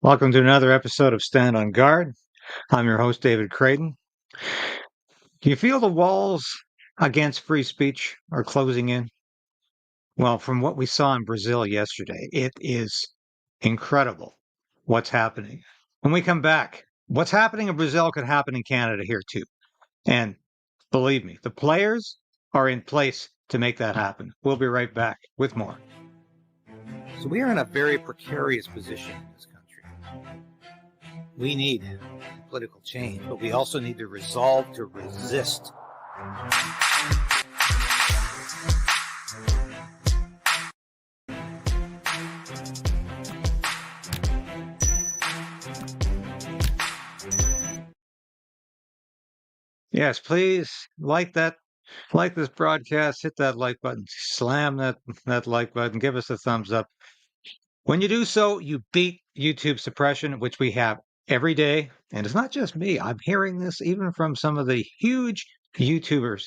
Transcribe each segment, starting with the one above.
Welcome to another episode of Stand on Guard. I'm your host, David Krayden. Do you feel the walls against free speech are closing in? Well, from what we saw in Brazil yesterday, it is incredible what's happening. When we come back, what's happening in Brazil could happen in Canada here too. And believe me, the players are in place to make that happen. We'll be right back with more. So we are in a very precarious position in this country. We need political change, but we also need to resolve to resist. Yes, please like this broadcast, hit that like button, slam that like button, give us a thumbs up. When you do so, you beat YouTube suppression, which we have every day. And it's not just me. I'm hearing this even from some of the huge YouTubers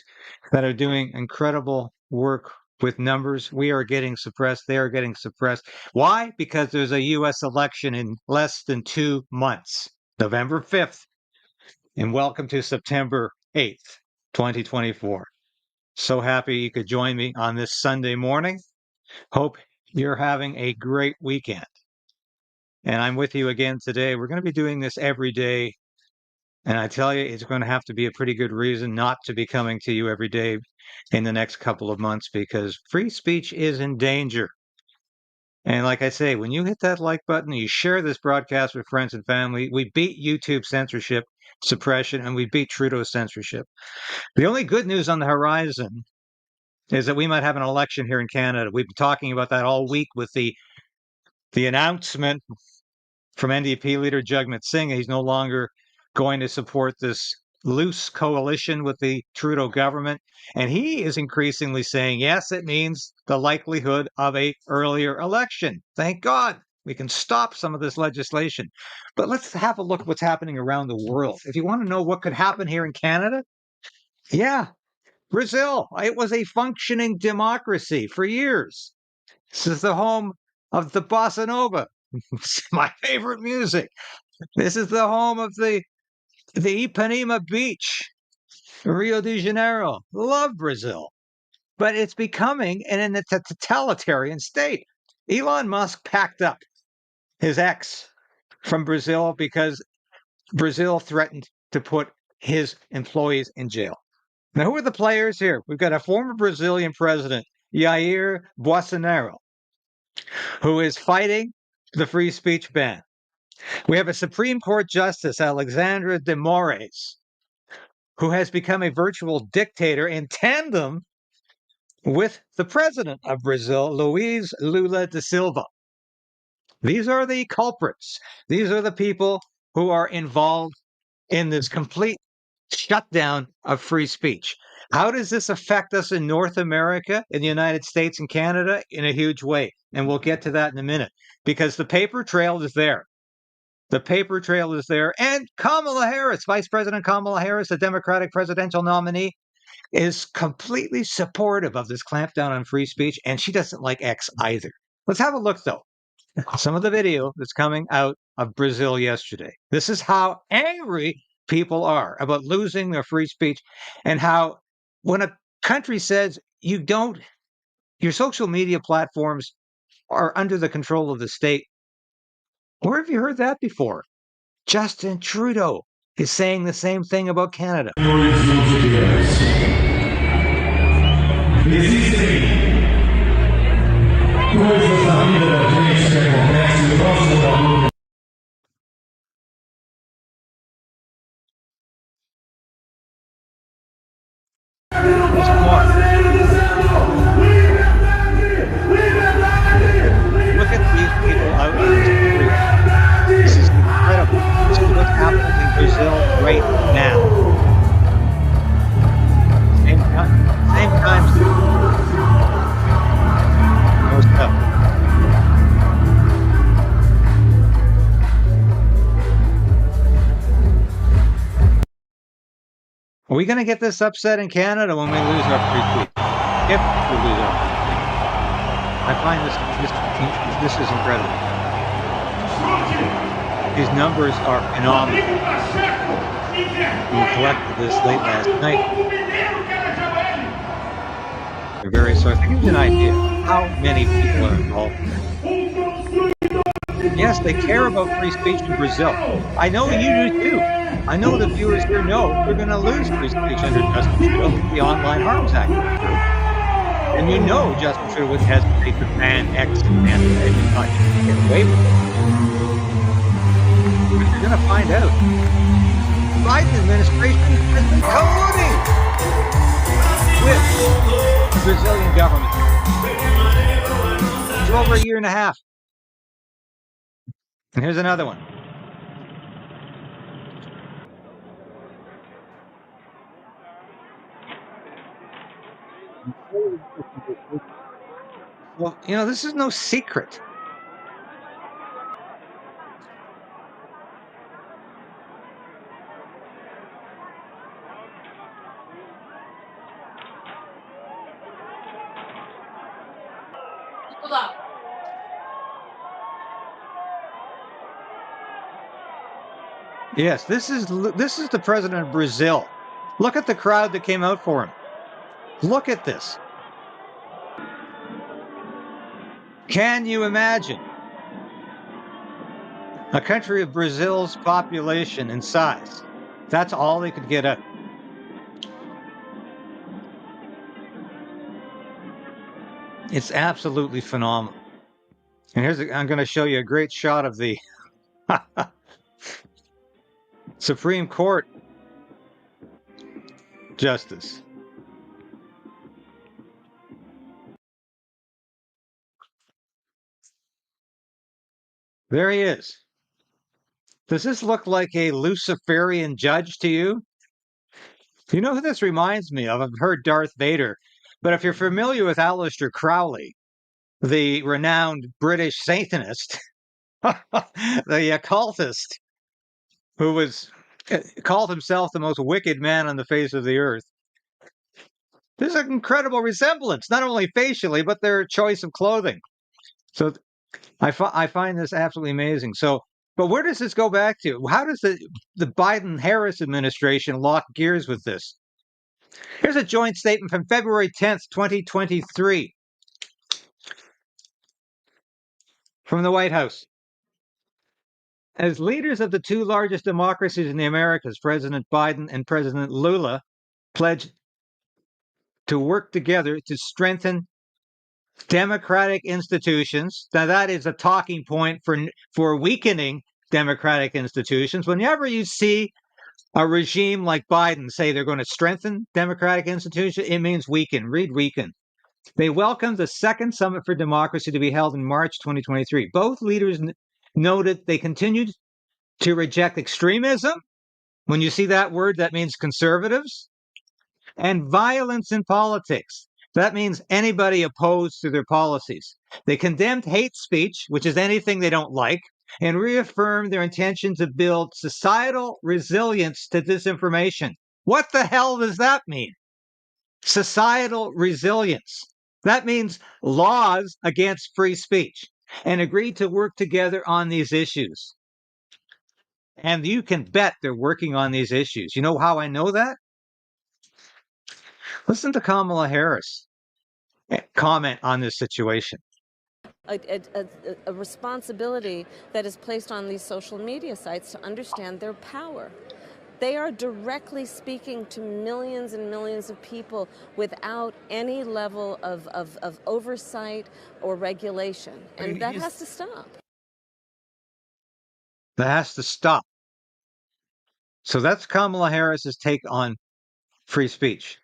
that are doing incredible work with numbers. We are getting suppressed. They are getting suppressed. Why? Because there's a U.S. election in less than 2 months, November 5th. And welcome to September 8th, 2024. So happy you could join me on this Sunday morning. Hope you're having a great weekend. And I'm with you again today. We're going to be doing this every day. And I tell you, it's going to have to be a pretty good reason not to be coming to you every day in the next couple of months because free speech is in danger. And like I say, when you hit that like button, you share this broadcast with friends and family, we beat YouTube censorship, suppression, and we beat Trudeau censorship. The only good news on the horizon is that we might have an election here in Canada. We've been talking about that all week with the announcement from NDP leader Jagmeet Singh. He's no longer going to support this loose coalition with the Trudeau government. And he is increasingly saying, yes, it means the likelihood of an earlier election. Thank God we can stop some of this legislation. But let's have a look at what's happening around the world. If you want to know what could happen here in Canada, yeah, Brazil. It was a functioning democracy for years. This is the home of the bossa nova. It's my favorite music. This is the home of the Ipanema Beach, Rio de Janeiro. Love Brazil. But it's becoming a totalitarian state. Elon Musk packed up his ex from Brazil because Brazil threatened to put his employees in jail. Now, who are the players here? We've got a former Brazilian president, Jair Bolsonaro, who is fighting the free speech ban. We have a Supreme Court Justice, Alexandra de Moraes, who has become a virtual dictator in tandem with the president of Brazil, Luiz Lula da Silva. These are the culprits. These are the people who are involved in this complete shutdown of free speech. How does this affect us in North America, in the United States and Canada? In a huge way. And we'll get to that in a minute because the paper trail is there. The paper trail is there. And Kamala Harris, Vice President Kamala Harris, the Democratic presidential nominee, is completely supportive of this clampdown on free speech. And she doesn't like X either. Let's have a look, though. Some of the video that's coming out of Brazil yesterday. This is how angry people are about losing their free speech and how when a country says your social media platforms are under the control of the state. Where have you heard that before? Justin Trudeau is saying the same thing about Canada. Look at these people out on the street. This is incredible. This is what's happening in Brazil right now. Same time. No stuff. Are we going to get this upset in Canada when we lose our free speech? If we lose our free speech. I find this is incredible. These numbers are phenomenal. We collected this late last night. They're very sorry. It gives you an idea how many people are involved in this. Yes, they care about free speech in Brazil. I know you do too. I know the viewers here know they're going to lose free speech under Justin Trudeau with the Online Harms Act. And you know Justin Trudeau wouldn't hesitate to ban X and ban it and not get away with it. But you're going to find out. The Biden administration has been colluding with the Brazilian government for over a year and a half. And here's another one. Well, you know, this is no secret. Yes, this is the president of Brazil. Look at the crowd that came out for him. Look at this. Can you imagine a country of Brazil's population and size? That's all they could get out. It's absolutely phenomenal. And I'm going to show you a great shot of the Supreme Court justice. There he is. Does this look like a Luciferian judge to you? You know who this reminds me of? I've heard Darth Vader, but if you're familiar with Aleister Crowley, the renowned British Satanist, the occultist, who called himself the most wicked man on the face of the earth. There's an incredible resemblance, not only facially, but their choice of clothing. So I find this absolutely amazing. So, but where does this go back to? How does the Biden-Harris administration lock gears with this? Here's a joint statement from February 10th, 2023, from the White House. As leaders of the two largest democracies in the Americas, President Biden and President Lula pledged to work together to strengthen democratic institutions. Now, that is a talking point for weakening democratic institutions. Whenever you see a regime like Biden say they're going to strengthen democratic institutions, it means weaken. Read weaken. They welcomed the second Summit for Democracy to be held in March 2023. Both leaders noted they continued to reject extremism. When you see that word, that means conservatives. And violence in politics. That means anybody opposed to their policies. They condemned hate speech, which is anything they don't like, and reaffirmed their intention to build societal resilience to disinformation. What the hell does that mean? Societal resilience. That means laws against free speech, and agreed to work together on these issues. And you can bet they're working on these issues. You know how I know that? Listen to Kamala Harris comment on this situation. A responsibility that is placed on these social media sites to understand their power. They are directly speaking to millions and millions of people without any level of oversight or regulation. And that has to stop. That has to stop. So that's Kamala Harris's take on free speech.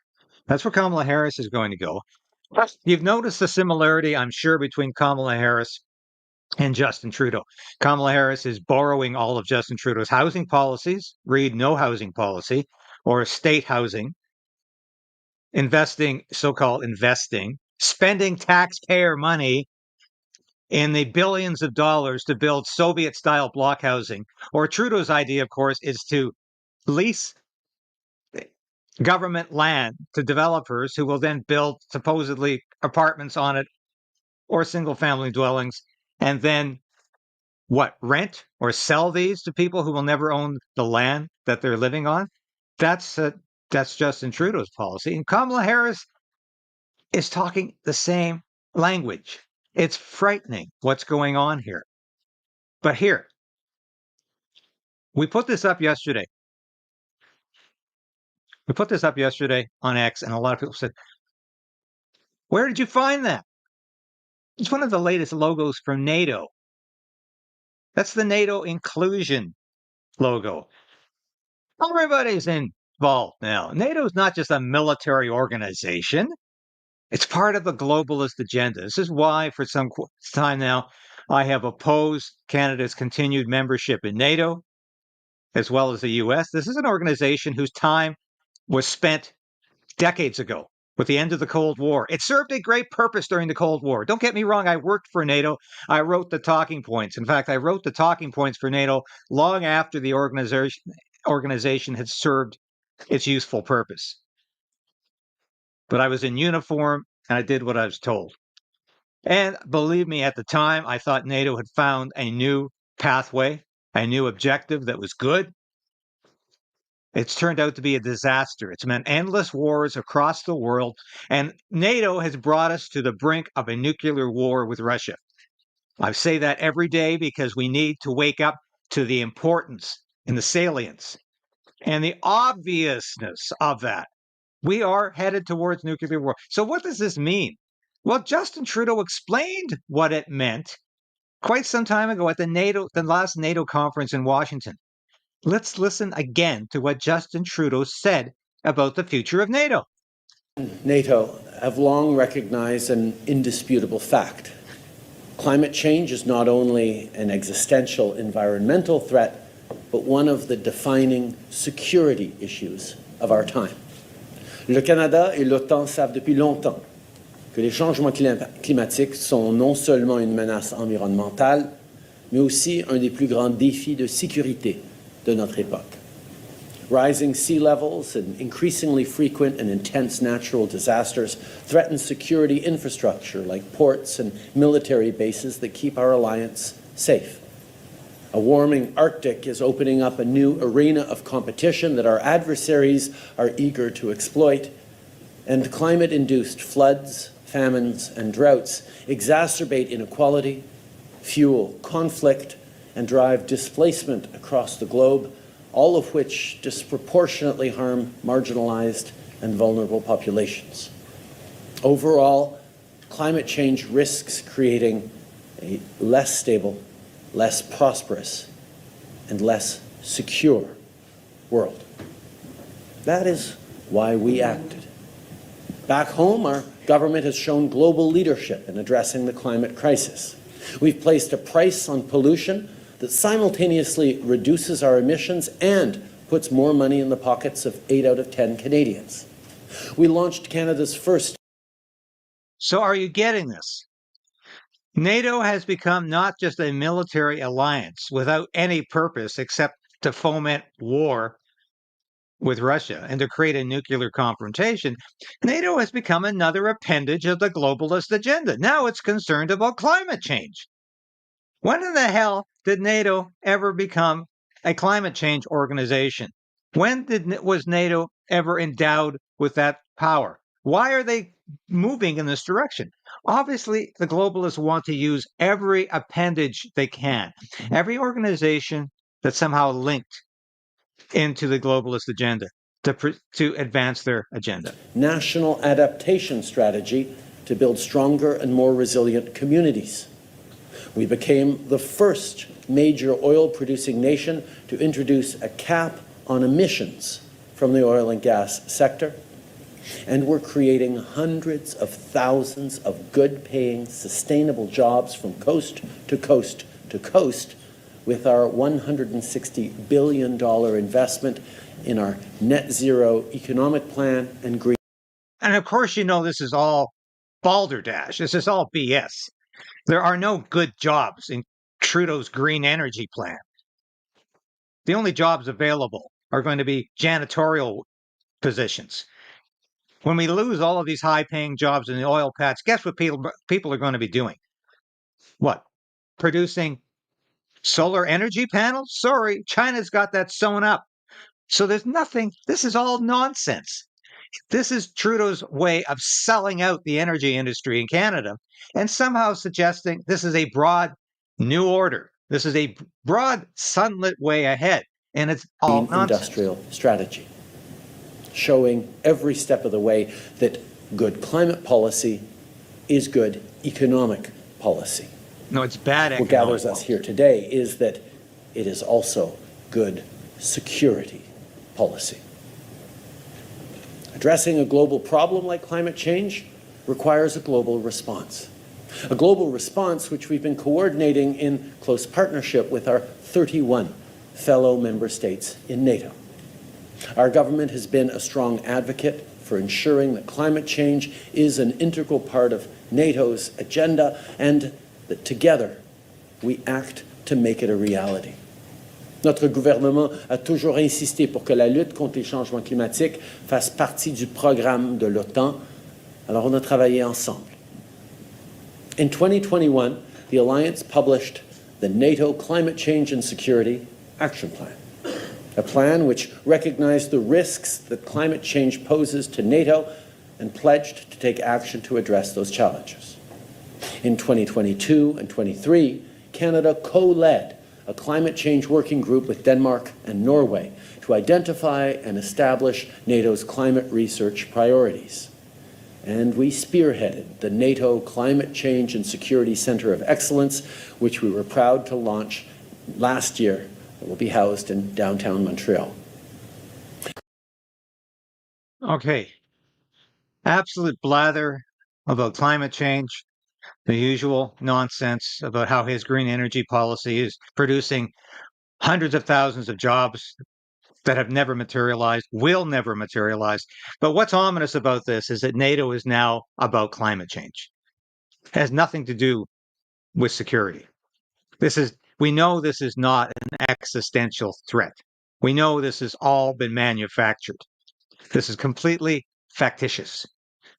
That's where Kamala Harris is going to go. You've noticed the similarity, I'm sure, between Kamala Harris and Justin Trudeau. Kamala Harris is borrowing all of Justin Trudeau's housing policies, read no housing policy, or state housing, so-called investing, spending taxpayer money in the billions of dollars to build Soviet-style block housing. Or Trudeau's idea, of course, is to lease government land to developers who will then build supposedly apartments on it or single-family dwellings, and then what, rent or sell these to people who will never own the land that they're living on? That's Justin Trudeau's policy. And Kamala Harris is talking the same language. It's frightening what's going on here. But here, we put this up yesterday. We put this up yesterday on X, and a lot of people said, "Where did you find that?" It's one of the latest logos from NATO. That's the NATO inclusion logo. Everybody's involved now. NATO is not just a military organization. It's part of the globalist agenda. This is why, for some time now, I have opposed Canada's continued membership in NATO, as well as the US. This is an organization whose time was spent decades ago with the end of the Cold War. It served a great purpose during the Cold War. Don't get me wrong, I worked for NATO. I wrote the talking points. In fact, I wrote the talking points for NATO long after the organization had served its useful purpose. But I was in uniform and I did what I was told. And believe me, at the time, I thought NATO had found a new pathway, a new objective that was good. It's turned out to be a disaster. It's meant endless wars across the world, and NATO has brought us to the brink of a nuclear war with Russia. I say that every day because we need to wake up to the importance and the salience and the obviousness of that. We are headed towards nuclear war. So what does this mean? Well, Justin Trudeau explained what it meant quite some time ago at the last NATO conference in Washington. Let's listen again to what Justin Trudeau said about the future of NATO. NATO have long recognized an indisputable fact. Climate change is not only an existential environmental threat, but one of the defining security issues of our time. Le Canada et l'OTAN savent depuis longtemps que les changements climatiques sont non seulement une menace environnementale, mais aussi un des plus grands défis de sécurité de notre époque. Rising sea levels and increasingly frequent and intense natural disasters threaten security infrastructure like ports and military bases that keep our alliance safe. A warming Arctic is opening up a new arena of competition that our adversaries are eager to exploit, and climate-induced floods, famines, and droughts exacerbate inequality, fuel conflict, and drive displacement across the globe, all of which disproportionately harm marginalized and vulnerable populations. Overall, climate change risks creating a less stable, less prosperous, and less secure world. That is why we acted. Back home, our government has shown global leadership in addressing the climate crisis. We've placed a price on pollution that simultaneously reduces our emissions and puts more money in the pockets of 8 out of 10 Canadians. We launched Canada's first. So are you getting this? NATO has become not just a military alliance without any purpose except to foment war with Russia and to create a nuclear confrontation. NATO has become another appendage of the globalist agenda. Now it's concerned about climate change. When in the hell did NATO ever become a climate change organization? When was NATO ever endowed with that power? Why are they moving in this direction? Obviously, the globalists want to use every appendage they can, every organization that's somehow linked into the globalist agenda to advance their agenda. National adaptation strategy to build stronger and more resilient communities. We became the first major oil-producing nation to introduce a cap on emissions from the oil and gas sector, and we're creating hundreds of thousands of good-paying, sustainable jobs from coast to coast to coast with our $160 billion investment in our net zero economic plan and green. And of course, you know, this is all balderdash. This is all BS. There are no good jobs in Trudeau's green energy plan. The only jobs available are going to be janitorial positions. When we lose all of these high-paying jobs in the oil patch, guess what people are going to be doing? What? Producing Solar energy panels? Sorry, China's got that sewn up. So there's nothing, this is all nonsense. This is Trudeau's way of selling out the energy industry in Canada and somehow suggesting this is a broad new order. This is a broad sunlit way ahead. And it's all nonsense. Industrial strategy, showing every step of the way that good climate policy is good economic policy. No, it's bad economic What gathers us policy. here today is that it is also good security policy. Addressing a global problem like climate change requires a global response. A global response which we've been coordinating in close partnership with our 31 fellow member states in NATO. Our government has been a strong advocate for ensuring that climate change is an integral part of NATO's agenda and that together we act to make it a reality. Notre gouvernement a toujours insisté pour que la lutte contre les changements climatiques fasse partie du programme de l'OTAN. Alors on a travaillé ensemble. In 2021, the Alliance published the NATO Climate Change and Security Action Plan, a plan which recognized the risks that climate change poses to NATO and pledged to take action to address those challenges. In 2022 and 23, Canada co-led a climate change working group with Denmark and Norway to identify and establish NATO's climate research priorities. And we spearheaded the NATO Climate Change and Security Center of Excellence, which we were proud to launch last year. It will be housed in downtown Montreal. Okay. Absolute blather about climate change, the usual nonsense about how his green energy policy is producing hundreds of thousands of jobs that have never materialized, will never materialize. But what's ominous about this is that NATO is now about climate change. It has nothing to do with security. We know this is not an existential threat. We know this has all been manufactured. This is completely factitious.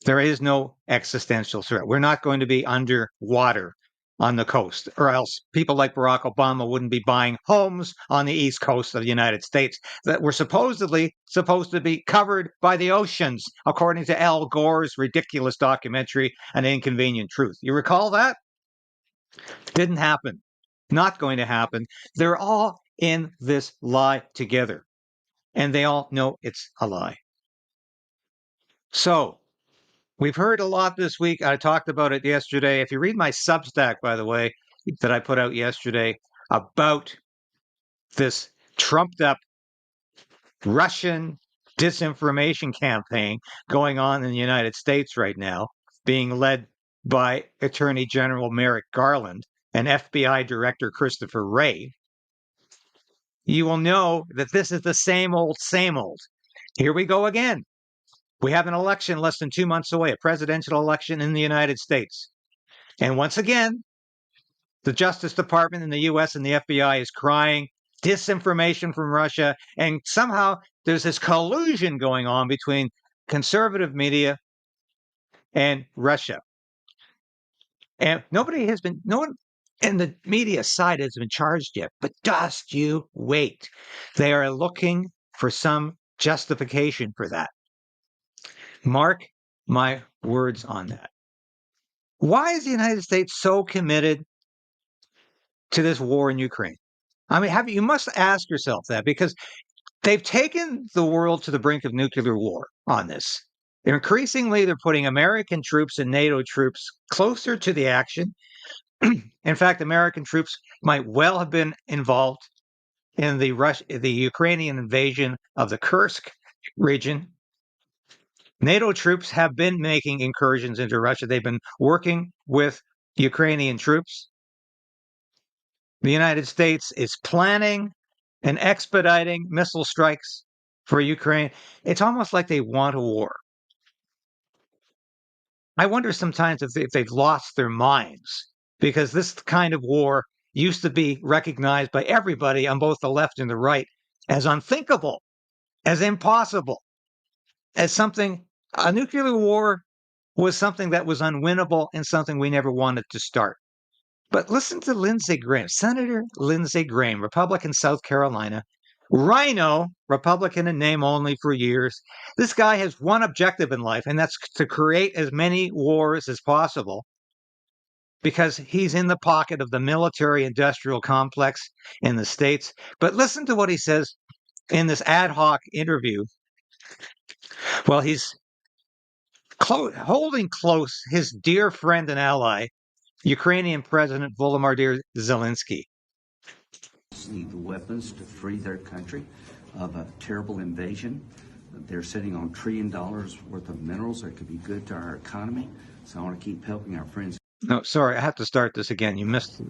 There is no existential threat. We're not going to be underwater on the coast, or else people like Barack Obama wouldn't be buying homes on the east coast of the United States that were supposedly supposed to be covered by the oceans, according to Al Gore's ridiculous documentary, An Inconvenient Truth. You recall that? Didn't happen. Not going to happen. They're all in this lie together, and they all know it's a lie. So, we've heard a lot this week. I talked about it yesterday. If you read my Substack, by the way, that I put out yesterday about this trumped up Russian disinformation campaign going on in the United States right now, being led by Attorney General Merrick Garland and FBI Director Christopher Wray, you will know that this is the same old, same old. Here we go again. We have an election less than 2 months away, a presidential election in the United States. And once again, the Justice Department in the US and the FBI is crying disinformation from Russia. And somehow there's this collusion going on between conservative media and Russia. And no one in the media side has been charged yet, but just you wait. They are looking for some justification for that. Mark my words on that. Why is the United States so committed to this war in Ukraine? I mean, you must ask yourself that, because they've taken the world to the brink of nuclear war on this. Increasingly, they're putting American troops and NATO troops closer to the action. In fact, American troops might well have been involved in the Ukrainian invasion of the Kursk region. NATO troops have been making incursions into Russia. They've been working with Ukrainian troops. The United States is planning and expediting missile strikes for Ukraine. It's almost like they want a war. I wonder sometimes if they've lost their minds, because this kind of war used to be recognized by everybody on both the left and the right as unthinkable, as impossible, as something. A nuclear war was something that was unwinnable and something we never wanted to start. But listen to Lindsey Graham, Senator Lindsey Graham, Republican, South Carolina, Rhino, Republican in name only for years. This guy has one objective in life, and that's to create as many wars as possible because he's in the pocket of the military industrial complex in the States. But listen to what he says in this ad hoc interview. Well, he's holding close his dear friend and ally, Ukrainian President Volodymyr Zelensky. Need the weapons to free their country of a terrible invasion. They're sitting on $1 trillion worth of minerals that could be good to our economy. So I want to keep helping our friends. No, sorry, I have to start this again. You missed it.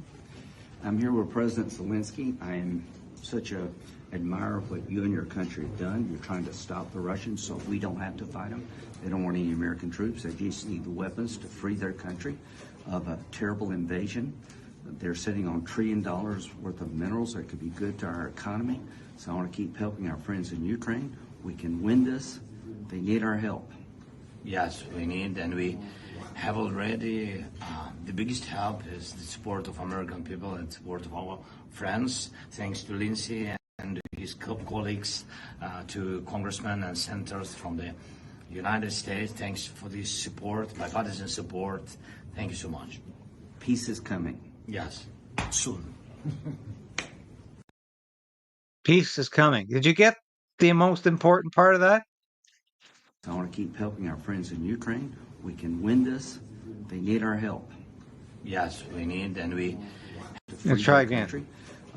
I'm here with President Zelensky. I am such a admirer of what you and your country have done. You're trying to stop the Russians so we don't have to fight them. They don't want any American troops. They just need the weapons to free their country of a terrible invasion. They're sitting on $1 trillion worth of minerals that could be good to our economy. So I want to keep helping our friends in Ukraine. We can win this. They need our help. Yes, we need, and we have already. The biggest help is the support of American people and support of our friends, thanks to Lindsey and his colleagues, to congressmen and senators from the United States. Thanks for this support, bipartisan support. Thank you so much. Peace is coming. Yes, soon. Peace is coming. Did you get the most important part of that? I want to keep helping our friends in Ukraine. We can win this. They need our help. Yes, we need, and we have to Let's try again. Country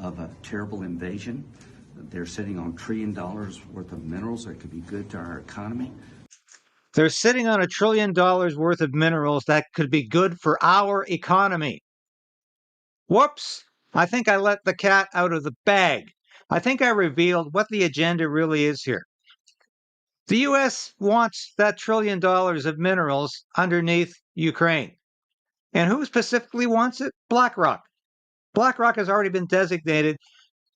of a terrible invasion. They're sitting on $1 trillion worth of minerals that could be good to our economy. They're sitting on $1 trillion worth of minerals that could be good for our economy. Whoops! I think I let the cat out of the bag. I think I revealed what the agenda really is here. The U.S. wants that $1 trillion of minerals underneath Ukraine. And who specifically wants it? BlackRock. BlackRock has already been designated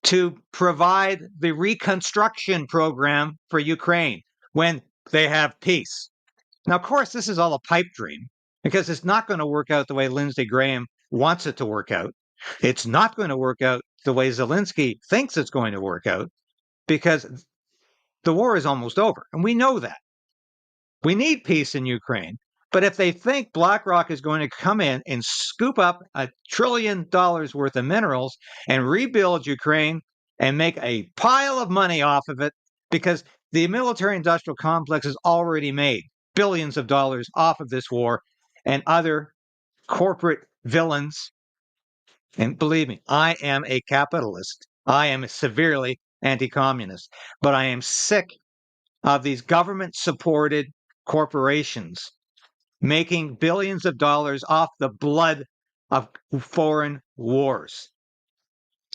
to provide the reconstruction program for Ukraine when they have peace. Now, of course, this is all a pipe dream because it's not going to work out the way Lindsey Graham wants it to work out. It's not going to work out the way Zelensky thinks it's going to work out because the war is almost over. And we know that. We need peace in Ukraine. But if they think BlackRock is going to come in and scoop up $1 trillion worth of minerals and rebuild Ukraine and make a pile of money off of it, because the military-industrial complex has already made billions of dollars off of this war and other corporate villains. And believe me, I am a capitalist. I am severely anti-communist. But I am sick of these government-supported corporations making billions of dollars off the blood of foreign wars.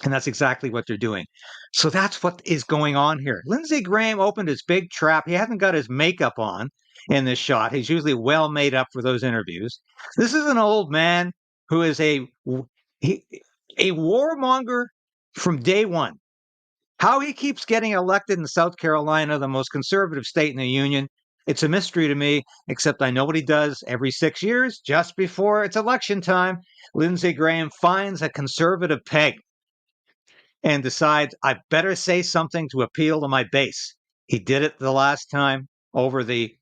And that's exactly what they're doing. So that's what is going on here. Lindsey Graham opened his big trap. He hasn't got his makeup on in this shot. He's usually well made up for those interviews. This is an old man who is a warmonger from day one. How he keeps getting elected in South Carolina, the most conservative state in the union, it's a mystery to me, except I know what he does every 6 years, just before it's election time. Lindsey Graham finds a conservative peg and decides, I better say something to appeal to my base. He did it the last time over the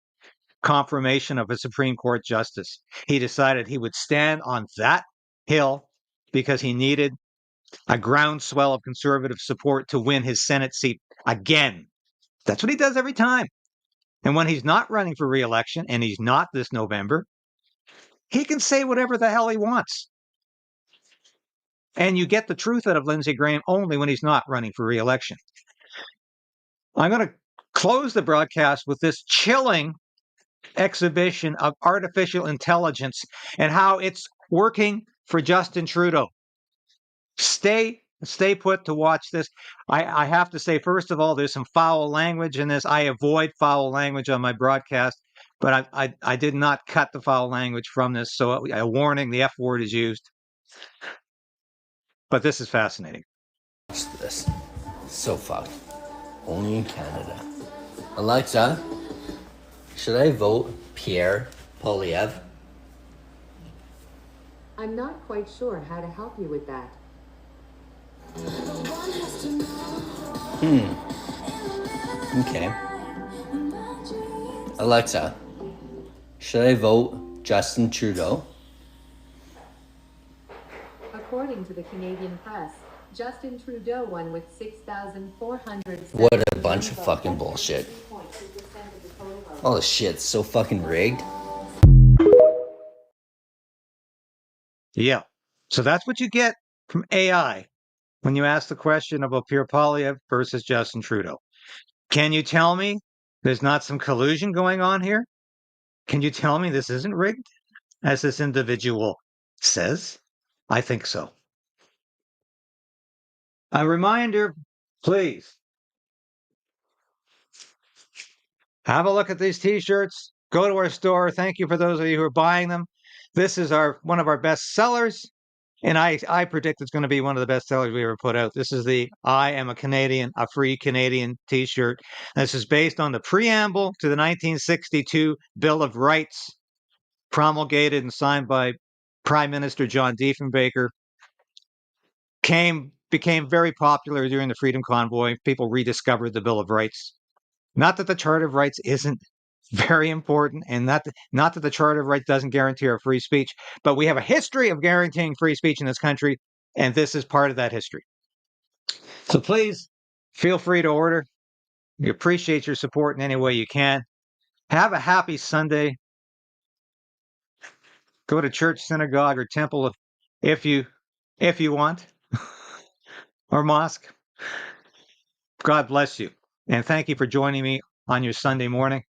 confirmation of a Supreme Court justice. He decided he would stand on that hill because he needed a groundswell of conservative support to win his Senate seat again. That's what he does every time. And when he's not running for re-election, and he's not this November, he can say whatever the hell he wants. And you get the truth out of Lindsey Graham only when he's not running for re-election. I'm going to close the broadcast with this chilling exhibition of artificial intelligence and how it's working for Justin Trudeau. Stay put to watch this. I have to say, first of all, there's some foul language in this. I avoid foul language on my broadcast, but I did not cut the foul language from this. So a warning, the F word is used. But this is fascinating. Watch this. So fucked. Only in Canada. Alexa, should I vote Pierre Poilievre? I'm not quite sure how to help you with that. Okay. Alexa, should I vote Justin Trudeau? According to the Canadian press, Justin Trudeau won with 6,400. What a bunch of fucking bullshit. All this shit's so fucking rigged. Yeah. So that's what you get from AI when you ask the question about Pierre Poilievre versus Justin Trudeau. Can you tell me there's not some collusion going on here? Can you tell me this isn't rigged, as this individual says? I think so. A reminder, please, have a look at these t-shirts. Go to our store. Thank you for those of you who are buying them. This is one of our best sellers, and I predict it's going to be one of the best sellers we ever put out. This is the I Am a Canadian, a Free Canadian t-shirt. This is based on the preamble to the 1962 Bill of Rights, promulgated and signed by Prime Minister John Diefenbaker. Became very popular during the Freedom Convoy. People rediscovered the Bill of Rights. Not that the Charter of Rights isn't very important, and not that the Charter of Rights doesn't guarantee our free speech, but we have a history of guaranteeing free speech in this country, and this is part of that history. So please feel free to order. We appreciate your support in any way you can. Have a happy Sunday. Go to church, synagogue, or temple if you want, or mosque. God bless you, and thank you for joining me on your Sunday morning.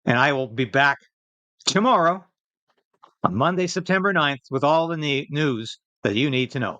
And I will be back tomorrow on Monday, September 9th, with all the news that you need to know.